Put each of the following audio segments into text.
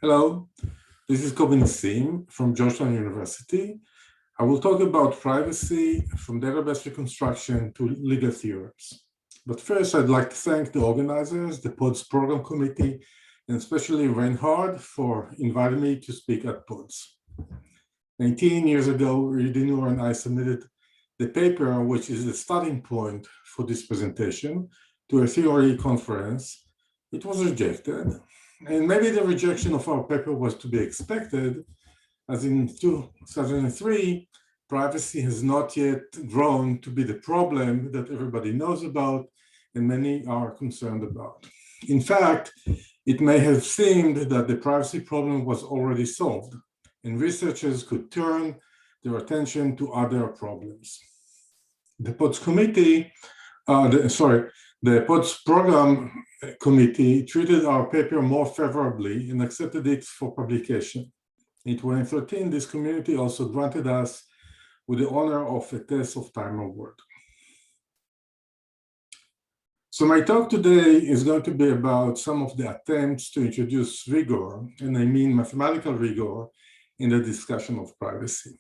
Hello, this is Kobin Sim from Georgetown University. I will talk about privacy from database reconstruction to legal theorems. But first, I'd like to thank the organizers, the PODS program committee, and especially Reinhard for inviting me to speak at PODS. 19 years ago, Ridinur and I submitted the paper, which is the starting point for this presentation, to a theory conference. It was rejected. And maybe the rejection of our paper was to be expected, as in 2003, privacy has not yet grown to be the problem that everybody knows about and many are concerned about. In fact, it may have seemed that the privacy problem was already solved and researchers could turn their attention to other problems. The PODS committee, the PODS program committee treated our paper more favorably and accepted it for publication. In 2013, this community also granted us with the honor of a test of time award. So my talk today is going to be about some of the attempts to introduce rigor, and I mean mathematical rigor, in the discussion of privacy.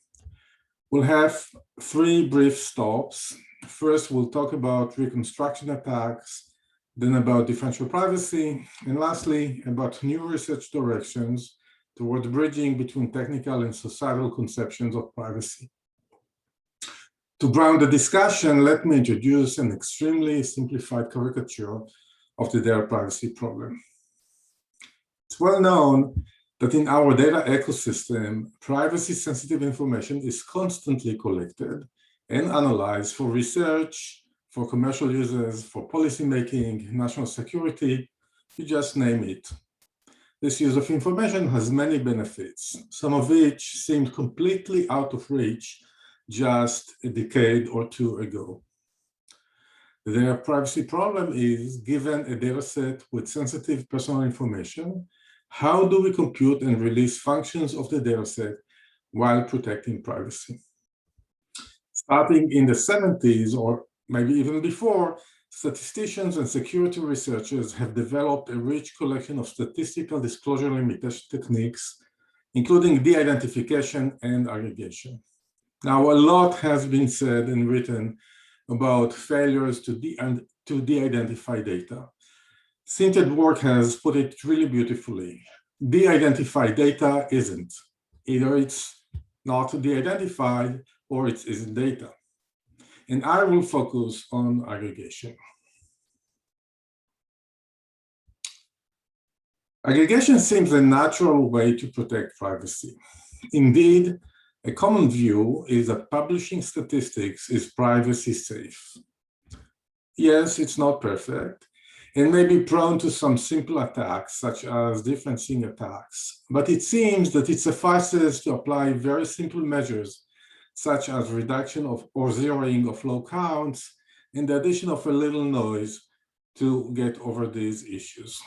We'll have three brief stops. First, we'll talk about reconstruction attacks, then about differential privacy, and lastly, about new research directions toward bridging between technical and societal conceptions of privacy. To ground the discussion, let me introduce an extremely simplified caricature of the data privacy problem. It's well known that in our data ecosystem, privacy-sensitive information is constantly collected and analyzed for research, for commercial users, for policymaking, national security, you just name it. This use of information has many benefits, some of which seemed completely out of reach just a decade or two ago. The data privacy problem is, given a data set with sensitive personal information, how do we compute and release functions of the data set while protecting privacy? Starting in the 70s, or maybe even before, statisticians and security researchers have developed a rich collection of statistical disclosure limitation techniques, including de-identification and aggregation. Now, a lot has been said and written about failures to de-identify data. Sinted work has put it really beautifully. De-identified data isn't. Either it's not de-identified or it isn't data. And I will focus on aggregation. Aggregation seems a natural way to protect privacy. Indeed, a common view is that publishing statistics is privacy safe. Yes, it's not perfect and may be prone to some simple attacks, such as differencing attacks, but it seems that it suffices to apply very simple measures, such as reduction of or zeroing of low counts and the addition of a little noise to get over these issues.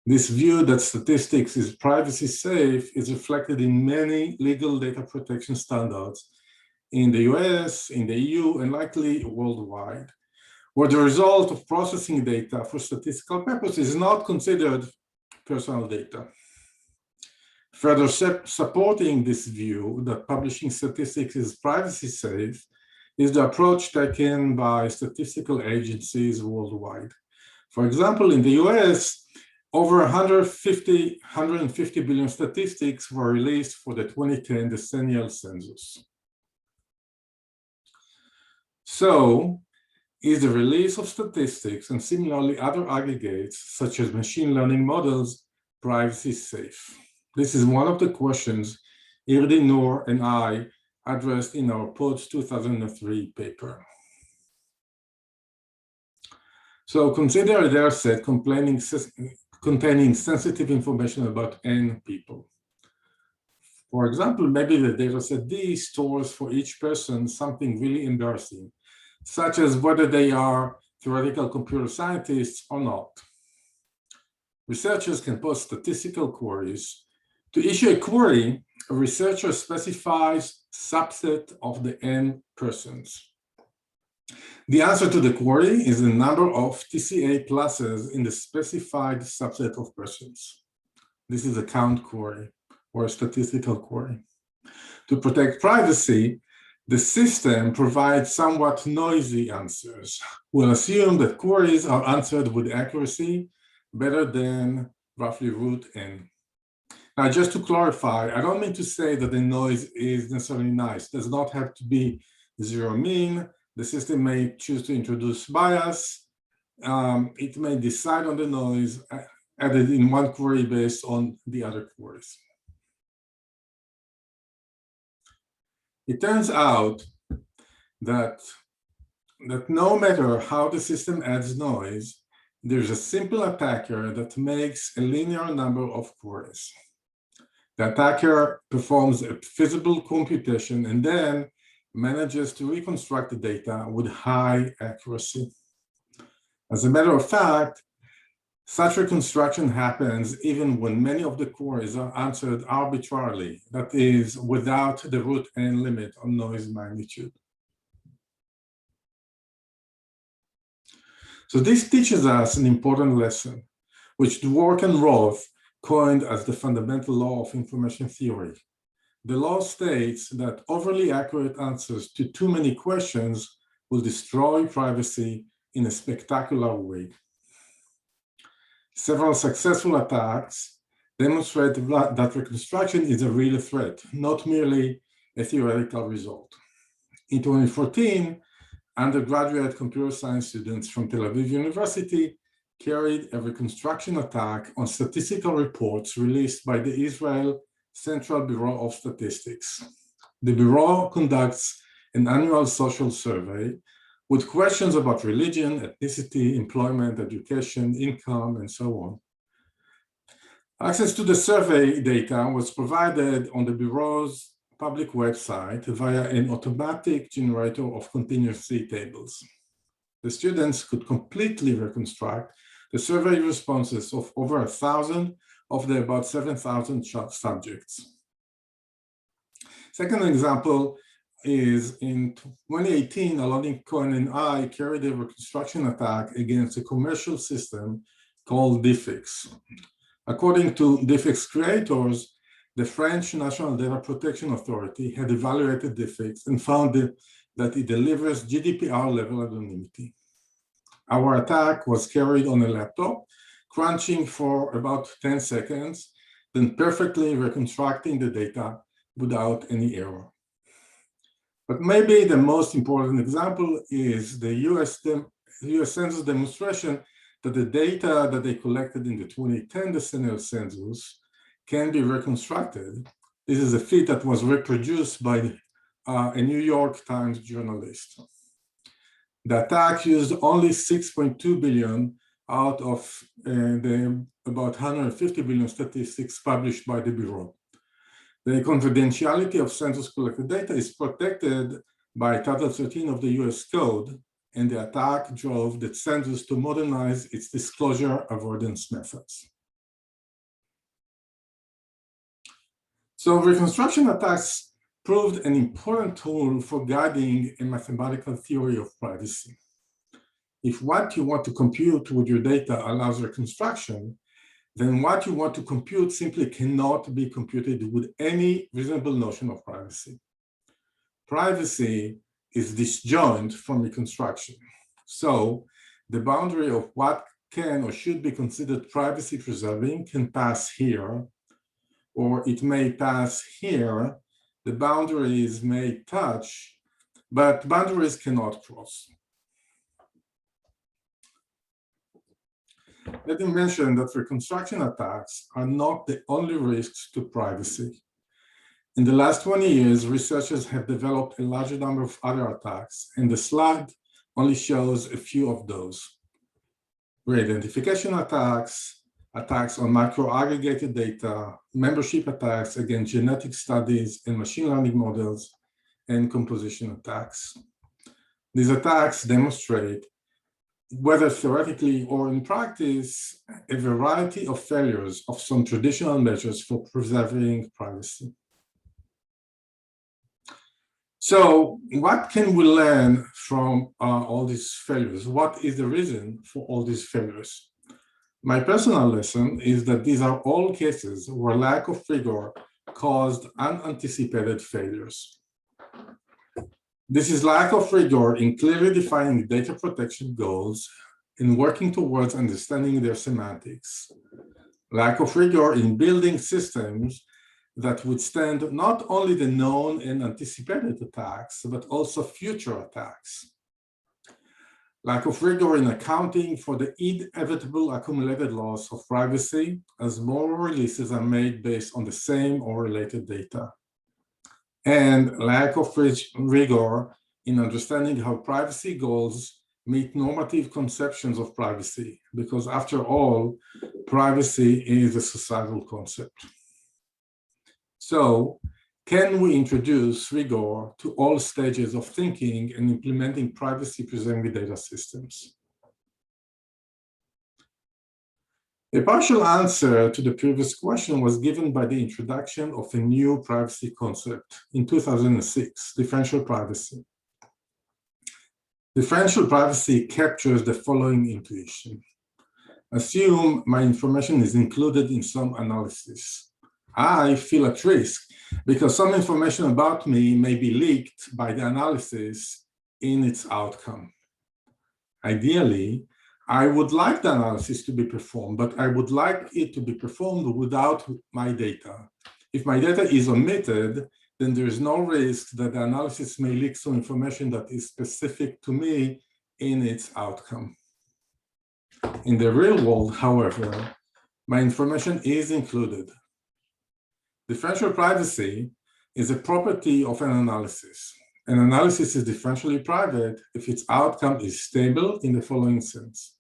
This view that statistics is privacy safe is reflected in many legal data protection standards in the US, in the EU, and likely worldwide, where the result of processing data for statistical purposes is not considered personal data. Further supporting this view that publishing statistics is privacy safe is the approach taken by statistical agencies worldwide. For example, in the US, over 150 billion statistics were released for the 2010 decennial census. So, is the release of statistics and similarly other aggregates, such as machine learning models, privacy safe? This is one of the questions Ridinur and I addressed in our PODS 2003 paper. So consider a data set containing sensitive information about N people. For example, maybe the data set D stores for each person something really embarrassing, such as whether they are theoretical computer scientists or not. Researchers can pose statistical queries. To issue a query, a researcher specifies subset of the N persons. The answer to the query is the number of TCA pluses in the specified subset of persons. This is a count query or a statistical query. To protect privacy, the system provides somewhat noisy answers. We'll assume that queries are answered with accuracy better than roughly root n. Now, just to clarify, I don't mean to say that the noise is necessarily nice. It does not have to be zero mean. The system may choose to introduce bias. It may decide on the noise added in one query based on the other queries. It turns out that no matter how the system adds noise, there's a simple attacker that makes a linear number of queries. The attacker performs a feasible computation and then manages to reconstruct the data with high accuracy. As a matter of fact, such reconstruction happens even when many of the queries are answered arbitrarily, that is, without the root n limit on noise magnitude. So this teaches us an important lesson, which Dwork and Roth coined as the fundamental law of information theory. The law states that overly accurate answers to too many questions will destroy privacy in a spectacular way. Several successful attacks demonstrate that reconstruction is a real threat, not merely a theoretical result. In 2014, undergraduate computer science students from Tel Aviv University carried a reconstruction attack on statistical reports released by the Israel Central Bureau of Statistics. The Bureau conducts an annual social survey with questions about religion, ethnicity, employment, education, income, and so on. Access to the survey data was provided on the Bureau's public website via an automatic generator of continuously tables. The students could completely reconstruct the survey responses of over 1,000 of the about 7,000 subjects. Second example is in 2018, Alon Cohen and I carried a reconstruction attack against a commercial system called DIFIX. According to DIFIX creators, the French National Data Protection Authority had evaluated DIFIX and found that it delivers GDPR-level anonymity. Our attack was carried on a laptop, crunching for about 10 seconds, then perfectly reconstructing the data without any error. But maybe the most important example is the US Census demonstration that the data that they collected in the 2010 decennial census can be reconstructed. This is a feat that was reproduced by a New York Times journalist. The attack used only 6.2 billion out of the about 150 billion statistics published by the Bureau. The confidentiality of census collected data is protected by Title 13 of the US Code, and the attack drove the census to modernize its disclosure avoidance methods. So reconstruction attacks proved an important tool for guiding a mathematical theory of privacy. If what you want to compute with your data allows reconstruction, then what you want to compute simply cannot be computed with any reasonable notion of privacy. Privacy is disjoint from reconstruction. So the boundary of what can or should be considered privacy preserving can pass here, or it may pass here. The boundaries may touch, but boundaries cannot cross. Let me mention that reconstruction attacks are not the only risks to privacy. In the last 20 years, researchers have developed a larger number of other attacks, and the slide only shows a few of those. Re-identification attacks, attacks on microaggregated data, membership attacks against genetic studies and machine learning models, and composition attacks. These attacks demonstrate, whether theoretically or in practice, a variety of failures of some traditional measures for preserving privacy. So what can we learn from all these failures? What is the reason for all these failures? My personal lesson is that these are all cases where lack of rigor caused unanticipated failures. This is lack of rigor in clearly defining data protection goals and working towards understanding their semantics. Lack of rigor in building systems that withstand not only the known and anticipated attacks, but also future attacks. Lack of rigor in accounting for the inevitable accumulated loss of privacy as more releases are made based on the same or related data. And lack of rigor in understanding how privacy goals meet normative conceptions of privacy, because after all, privacy is a societal concept. So, can we introduce rigor to all stages of thinking and implementing privacy-preserving data systems? A partial answer to the previous question was given by the introduction of a new privacy concept in 2006, differential privacy. Differential privacy captures the following intuition. Assume my information is included in some analysis. I feel at risk because some information about me may be leaked by the analysis in its outcome. Ideally, I would like the analysis to be performed, but I would like it to be performed without my data. If my data is omitted, then there is no risk that the analysis may leak some information that is specific to me in its outcome. In the real world, however, my information is included. Differential privacy is a property of an analysis. An analysis is differentially private if its outcome is stable in the following sense.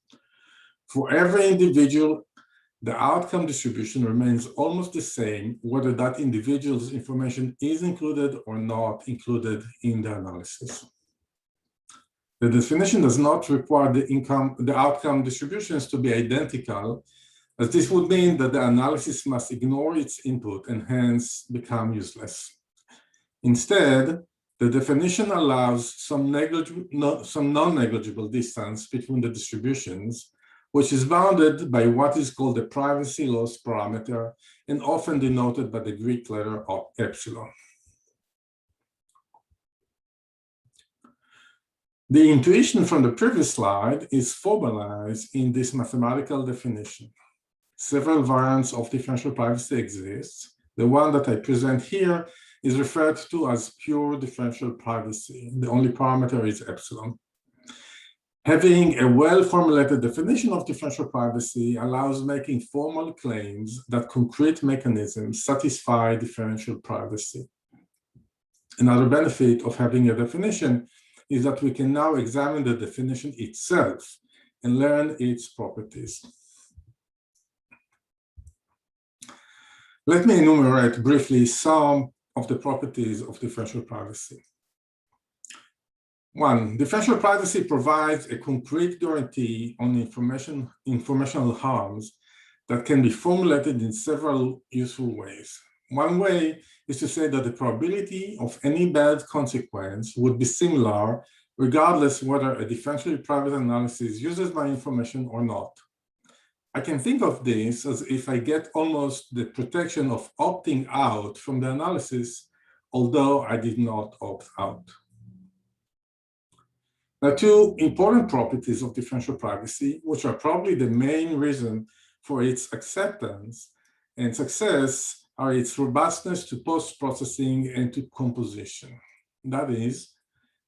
For every individual, the outcome distribution remains almost the same whether that individual's information is included or not included in the analysis. The definition does not require the outcome distributions to be identical, as this would mean that the analysis must ignore its input and hence become useless. Instead, the definition allows some non-negligible distance between the distributions, which is bounded by what is called the privacy loss parameter and often denoted by the Greek letter of epsilon. The intuition from the previous slide is formalized in this mathematical definition. Several variants of differential privacy exist. The one that I present here is referred to as pure differential privacy. The only parameter is epsilon. Having a well-formulated definition of differential privacy allows making formal claims that concrete mechanisms satisfy differential privacy. Another benefit of having a definition is that we can now examine the definition itself and learn its properties. Let me enumerate briefly some of the properties of differential privacy. One, differential privacy provides a concrete guarantee on informational harms that can be formulated in several useful ways. One way is to say that the probability of any bad consequence would be similar regardless whether a differentially private analysis uses my information or not. I can think of this as if I get almost the protection of opting out from the analysis, although I did not opt out. Now, two important properties of differential privacy, which are probably the main reason for its acceptance and success, are its robustness to post-processing and to composition. That is,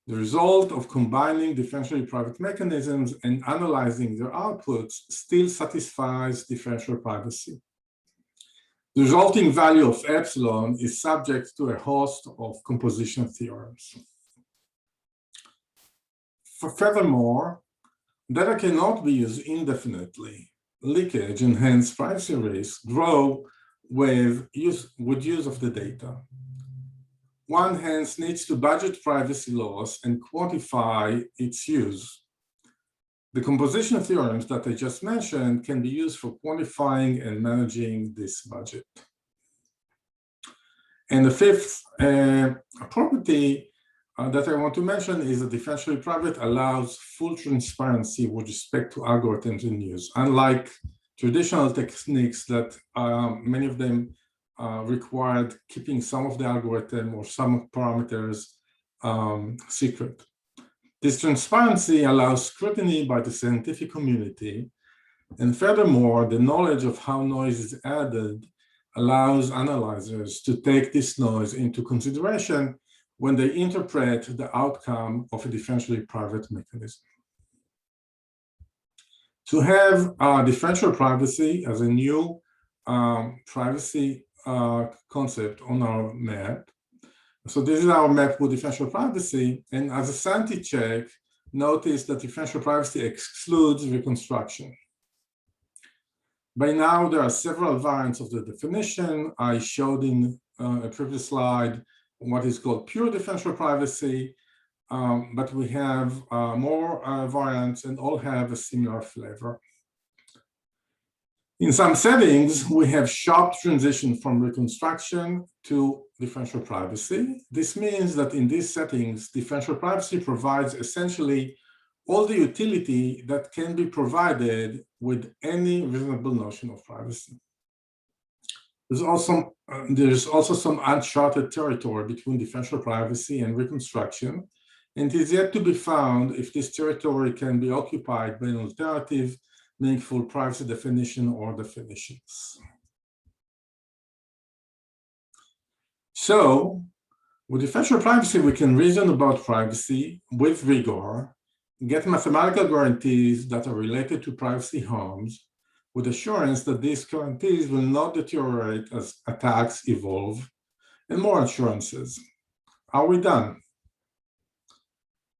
the result of combining differentially private mechanisms and analyzing their outputs still satisfies differential privacy. The resulting value of epsilon is subject to a host of composition theorems. Furthermore, data cannot be used indefinitely. Leakage and hence privacy risks grow with use of the data. One hence needs to budget privacy loss and quantify its use. The composition theorems that I just mentioned can be used for quantifying and managing this budget. And the fifth property that I want to mention is that differentially private allows full transparency with respect to algorithms in use. Unlike traditional techniques that many of them required keeping some of the algorithm or some parameters secret. This transparency allows scrutiny by the scientific community, and furthermore, the knowledge of how noise is added allows analyzers to take this noise into consideration when they interpret the outcome of a differentially private mechanism. To have differential privacy as a new privacy concept on our map. So this is our map with differential privacy, and as a sanity check, notice that differential privacy excludes reconstruction. By now, there are several variants of the definition. I showed in a previous slide what is called pure differential privacy, but we have more variants and all have a similar flavor. In some settings, we have sharp transition from reconstruction to differential privacy. This means that in these settings, differential privacy provides essentially all the utility that can be provided with any reasonable notion of privacy. There's also some uncharted territory between differential privacy and reconstruction, and it is yet to be found if this territory can be occupied by an alternative, meaningful privacy definition or definitions. So, with differential privacy, we can reason about privacy with rigor, get mathematical guarantees that are related to privacy harms, with assurance that these guarantees will not deteriorate as attacks evolve, and more assurances. Are we done?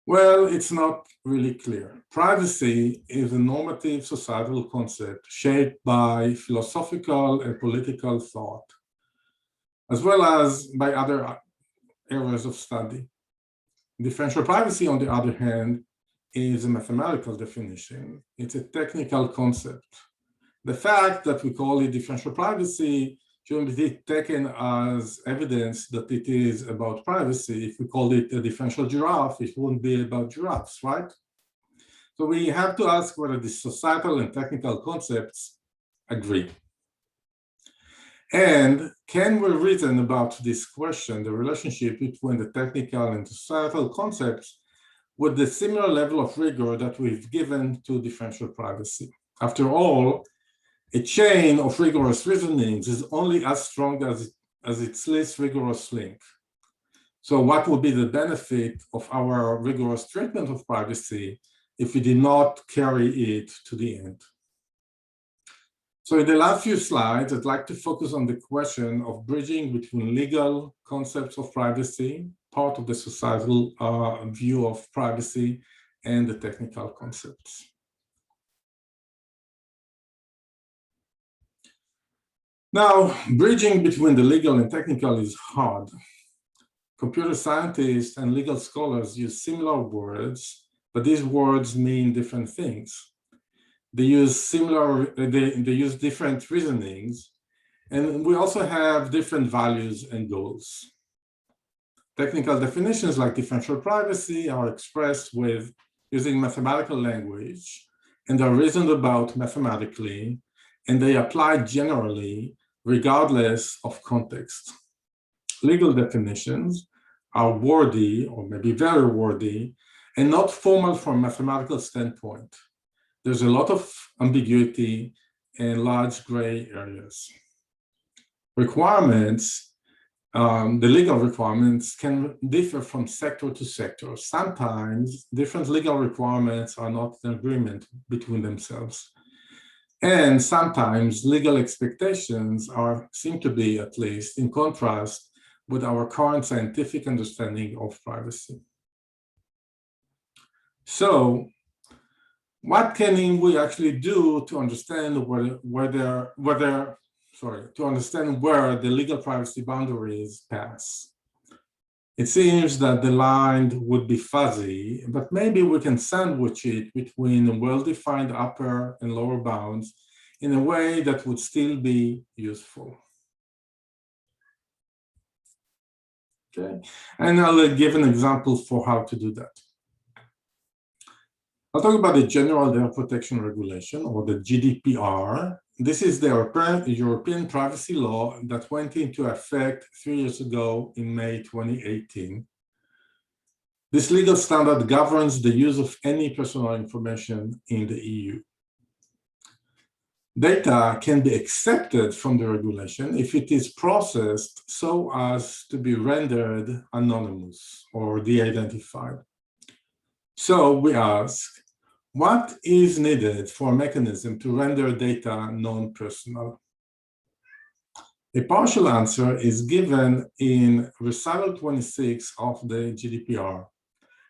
Well, it's not really clear. Privacy is a normative societal concept shaped by philosophical and political thought, as well as by other areas of study. Differential privacy, on the other hand, is a mathematical definition. It's a technical concept. The fact that we call it differential privacy shouldn't be taken as evidence that it is about privacy. If we called it a differential giraffe, it wouldn't be about giraffes, right? So we have to ask whether the societal and technical concepts agree. And can we reason about this question, the relationship between the technical and societal concepts, with the similar level of rigor that we've given to differential privacy? After all, a chain of rigorous reasonings is only as strong as its least rigorous link. So what would be the benefit of our rigorous treatment of privacy if we did not carry it to the end? So in the last few slides, I'd like to focus on the question of bridging between legal concepts of privacy, part of the societal view of privacy, and the technical concepts. Now, bridging between the legal and technical is hard. Computer scientists and legal scholars use similar words, but these words mean different things. They use different reasonings, and we also have different values and goals. Technical definitions like differential privacy are expressed with using mathematical language, and are reasoned about mathematically, and they apply generally regardless of context. Legal definitions are wordy, or maybe very wordy, and not formal from a mathematical standpoint. There's a lot of ambiguity and large gray areas. Requirements, the legal requirements can differ from sector to sector. Sometimes different legal requirements are not in agreement between themselves. And sometimes legal expectations seem to be, at least, in contrast with our current scientific understanding of privacy. So, what can we actually do to understand where the legal privacy boundaries pass? It seems that the line would be fuzzy, but maybe we can sandwich it between well-defined upper and lower bounds in a way that would still be useful. Okay, and I'll give an example for how to do that. I'll talk about the General Data Protection Regulation, or the GDPR, This is the European privacy law that went into effect 3 years ago in May 2018. This legal standard governs the use of any personal information in the EU. Data can be accepted from the regulation if it is processed so as to be rendered anonymous or de-identified. So we ask, what is needed for a mechanism to render data non-personal? A partial answer is given in recital 26 of the GDPR.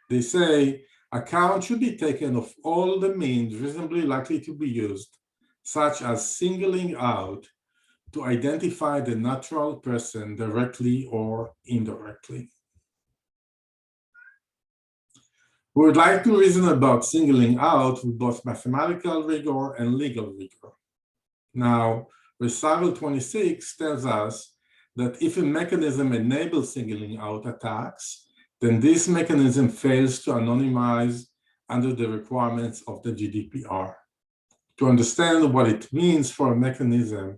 They say, account should be taken of all the means reasonably likely to be used, such as singling out to identify the natural person directly or indirectly. We would like to reason about singling out with both mathematical rigor and legal rigor. Now, recital 26 tells us that if a mechanism enables singling out attacks, then this mechanism fails to anonymize under the requirements of the GDPR. To understand what it means for a mechanism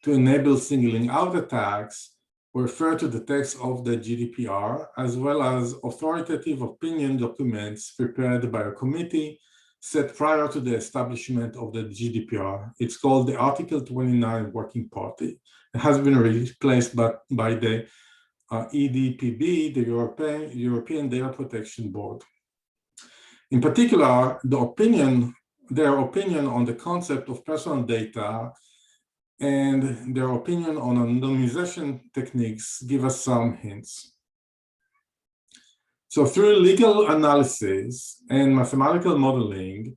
to enable singling out attacks, we refer to the text of the GDPR, as well as authoritative opinion documents prepared by a committee set prior to the establishment of the GDPR. It's called the Article 29 Working Party. It has been replaced by the EDPB, the European Data Protection Board. In particular, their opinion on the concept of personal data and their opinion on anonymization techniques give us some hints. So through legal analysis and mathematical modeling,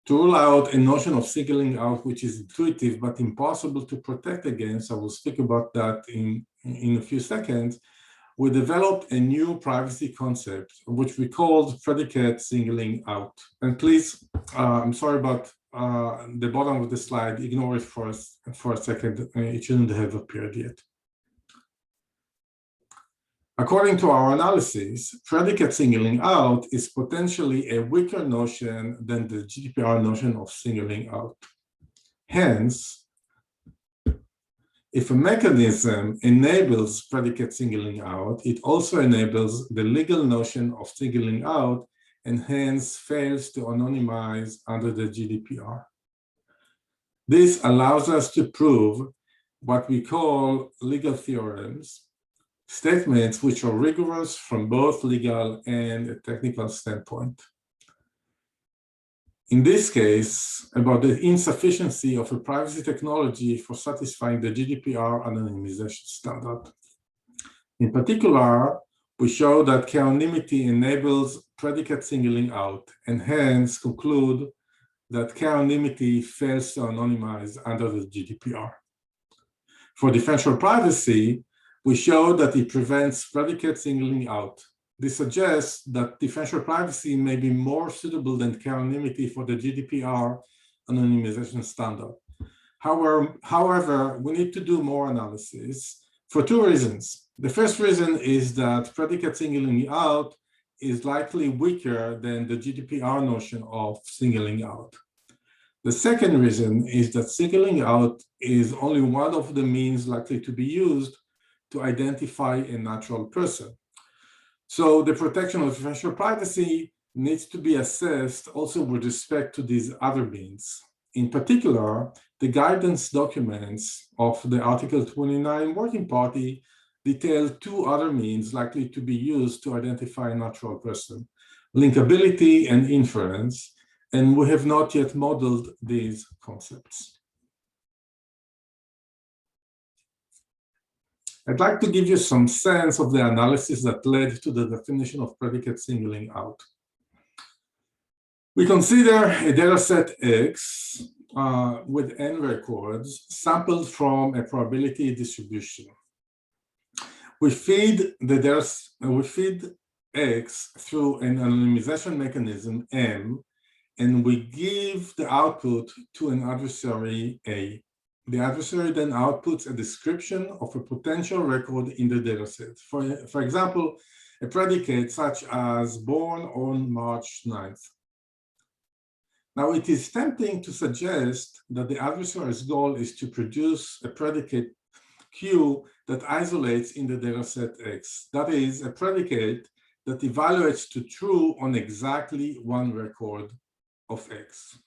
to rule out a notion of singling out which is intuitive but impossible to protect against, I will speak about that in a few seconds, we developed a new privacy concept, which we called predicate singling out. And please, I'm sorry about the bottom of the slide, ignore it for a second, it shouldn't have appeared yet. According to our analysis, predicate singling out is potentially a weaker notion than the GDPR notion of singling out. Hence, if a mechanism enables predicate singling out, it also enables the legal notion of singling out and hence fails to anonymize under the GDPR. This allows us to prove what we call legal theorems, statements which are rigorous from both legal and a technical standpoint. In this case, about the insufficiency of a privacy technology for satisfying the GDPR anonymization standard. In particular, we show that k-anonymity enables predicate singling out and hence conclude that k-anonymity fails to anonymize under the GDPR. For differential privacy, we show that it prevents predicate singling out. This suggests that differential privacy may be more suitable than k-anonymity for the GDPR anonymization standard. However, we need to do more analysis for two reasons. The first reason is that predicate singling out is likely weaker than the GDPR notion of singling out. The second reason is that singling out is only one of the means likely to be used to identify a natural person. So the protection of differential privacy needs to be assessed also with respect to these other means. In particular, the guidance documents of the Article 29 Working Party detail two other means likely to be used to identify a natural person, linkability and inference, and we have not yet modeled these concepts. I'd like to give you some sense of the analysis that led to the definition of predicate singling out. We consider a data set X with n records sampled from a probability distribution. We feed X through an anonymization mechanism M, and we give the output to an adversary A. The adversary then outputs a description of a potential record in the dataset. For example, a predicate such as born on March 9th. Now, it is tempting to suggest that the adversary's goal is to produce a predicate Q that isolates in the dataset X. That is, a predicate that evaluates to true on exactly one record of X.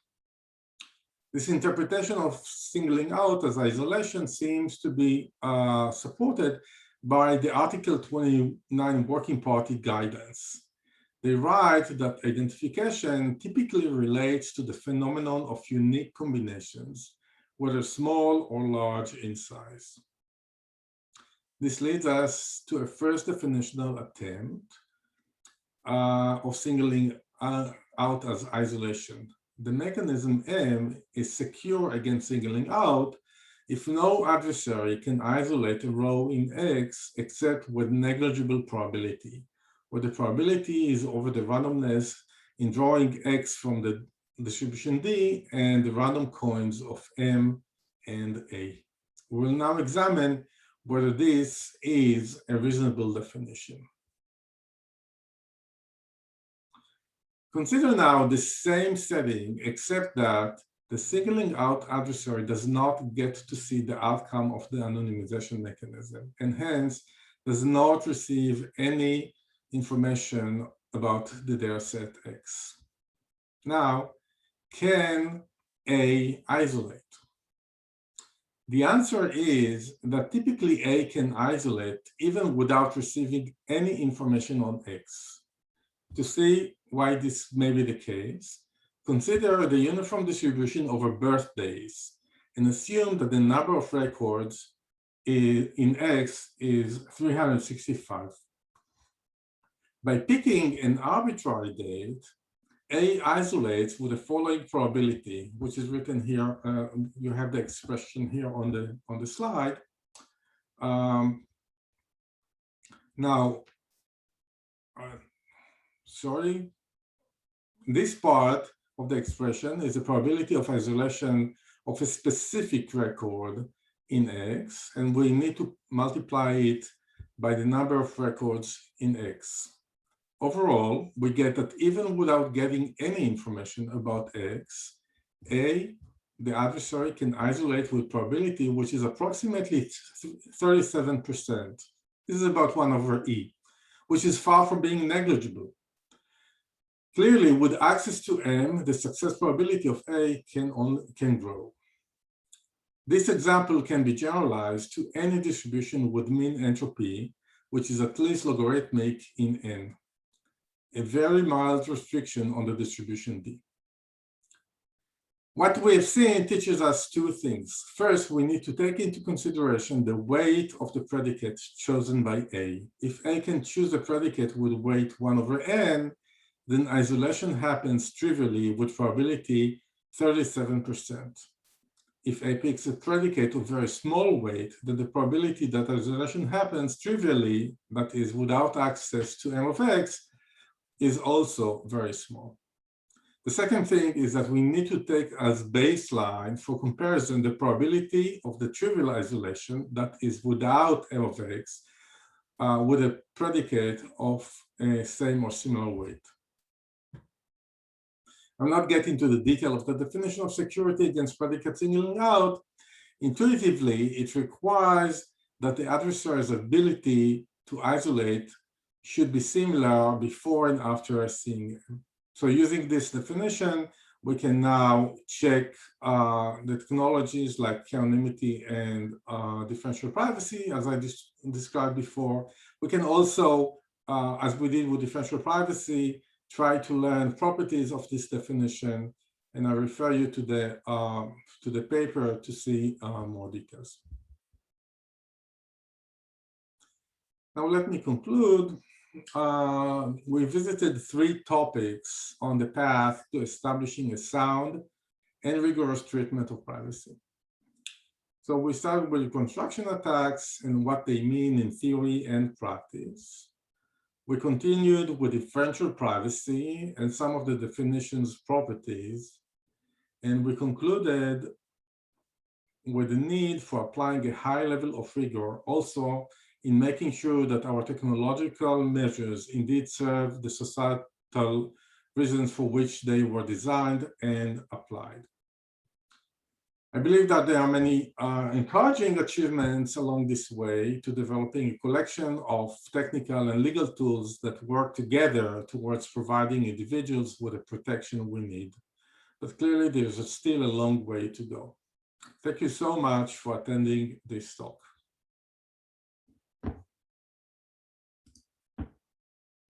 This interpretation of singling out as isolation seems to be supported by the Article 29 Working Party guidance. They write that identification typically relates to the phenomenon of unique combinations, whether small or large in size. This leads us to a first definitional attempt of singling out as isolation. The mechanism M is secure against singling out if no adversary can isolate a row in X except with negligible probability, where the probability is over the randomness in drawing X from the distribution D and the random coins of M and A. We will now examine whether this is a reasonable definition. Consider now the same setting, except that the singling out adversary does not get to see the outcome of the anonymization mechanism, and hence does not receive any information about the dataset X. Now, can A isolate? The answer is that typically A can isolate even without receiving any information on X. To see why this may be the case, consider the uniform distribution over birthdays and assume that the number of records in X is 365. By picking an arbitrary date, A isolates with the following probability, which is written here. You have the expression here on the slide. Sorry. This part of the expression is the probability of isolation of a specific record in X, and we need to multiply it by the number of records in X. Overall, we get that even without getting any information about X, A, the adversary can isolate with probability, which is approximately 37%. This is about 1 over E, which is far from being negligible. Clearly, with access to M, the success probability of A can grow. This example can be generalized to any distribution with mean entropy, which is at least logarithmic in N. A very mild restriction on the distribution D. What we have seen teaches us two things. First, we need to take into consideration the weight of the predicate chosen by A. If A can choose a predicate with weight 1 over N, then isolation happens trivially with probability 37%. If A picks a predicate of very small weight, then the probability that isolation happens trivially, that is without access to M of X, is also very small. The second thing is that we need to take as baseline for comparison the probability of the trivial isolation, that is without M of X, with a predicate of a same or similar weight. I'm not getting to the detail of the definition of security against predicate singling out. Intuitively, it requires that the adversary's ability to isolate should be similar before and after a singing. So using this definition, we can now check the technologies like anonymity and differential privacy, as I described before. We can also, as we did with differential privacy, try to learn properties of this definition, and I refer you to the paper to see more details. Now let me conclude. We visited 3 topics on the path to establishing a sound and rigorous treatment of privacy. So we started with reconstruction attacks and what they mean in theory and practice. We continued with differential privacy and some of the definition's properties. And we concluded with the need for applying a high level of rigor also in making sure that our technological measures indeed serve the societal reasons for which they were designed and applied. I believe that there are many encouraging achievements along this way to developing a collection of technical and legal tools that work together towards providing individuals with the protection we need. But clearly, there's still a long way to go. Thank you so much for attending this talk.